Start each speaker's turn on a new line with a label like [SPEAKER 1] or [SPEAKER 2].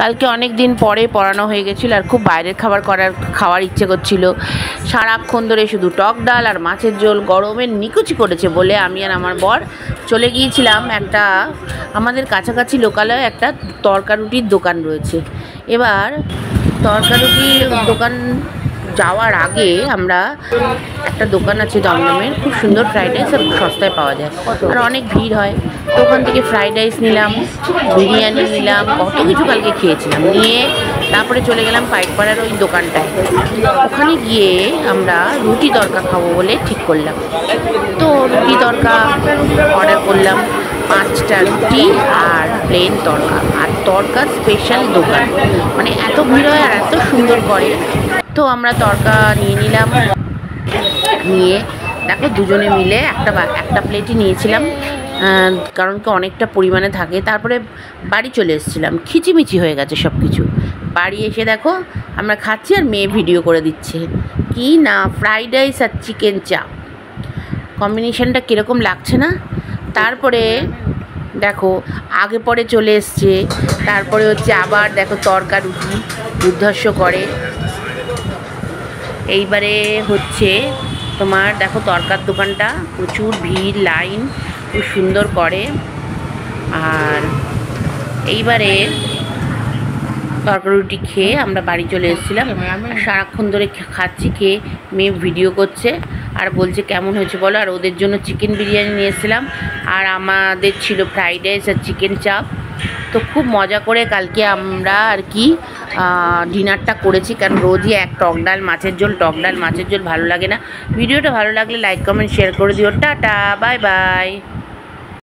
[SPEAKER 1] কালকে অনেক দিন পরে পড়ানো হয়ে গেছিলো আর খুব বাইরের খাওয়ার ইচ্ছে করছিল। সারাক্ষণ ধরে শুধু টক ডাল আর মাছের ঝোল গরমের নিকুচি করেছে বলে আমি আর আমার বর চলে গিয়েছিলাম একটা আমাদের কাছাকাছি লোকালয়ে একটা তরকারুটির দোকান রয়েছে। এবার তরকারুটির দোকান যাওয়ার আগে আমরা একটা দোকান আছে দমদমের, খুব সুন্দর ফ্রাইড রাইস আর সস্তায় পাওয়া যায় আর অনেক ভিড় হয়। তো ওখান থেকে ফ্রাইড রাইস নিলাম, বিরিয়ানি নিলাম, কত কিছু কালকে খেয়েছিলাম। নিয়ে তারপরে চলে গেলাম পাইকপাড়ার ওই দোকানটায়। ওখানে গিয়ে আমরা রুটি তড়কা খাবো বলে ঠিক করলাম। তো রুটি তড়কা অর্ডার করলাম, 5টা রুটি আর প্লেন তড়কা। আর তড়কা স্পেশাল দোকান, মানে এত ভিড় হয় আর এত সুন্দর করে। তো আমরা তড়কা নিয়ে নিলাম, নিয়ে দেখো দুজনে মিলে একটা প্লেটই নিয়েছিলাম, কারণ কি অনেকটা পরিমাণে থাকে। তারপরে বাড়ি চলে এসেছিলাম, খিচিমিচি হয়ে গেছে সব কিছু। বাড়ি এসে দেখো আমরা খাচ্ছি আর মেয়ে ভিডিও করে দিচ্ছে। কি না ফ্রাইড রাইস আর চিকেন চাপ, কম্বিনেশনটা কীরকম লাগছে না? তারপরে দেখো আগে পরে চলে এসছে। তারপরে হচ্ছে আবার দেখো তড়কা রুটি দুর্ধর্ষ করে। এইবারে হচ্ছে তোমার দেখো তড়কার দোকানটা প্রচুর ভিড়, লাইন খুব সুন্দর করে। আর এইবারে তড়কা রুটি খেয়ে আমরা বাড়ি চলে এসেছিলাম। সারাক্ষণ ধরে খাচ্ছি, খেয়ে মেয়ে ভিডিও করছে আর বলছে কেমন হয়েছে বলো। আর ওদের জন্য চিকেন বিরিয়ানি নিয়ে এসেছিলাম আর আমাদের ছিল ফ্রাইড রাইস আর চিকেন চাপ। তো খুব মজা করে কালকে আমরা আর কি ডিনারটা করেছি, কারণ রোজই এক টক ডাল মাছের ঝোল ভালো লাগে না। ভিডিওটা ভালো লাগলে লাইক কমেন্ট শেয়ার করে দিও। Tata, bye bye.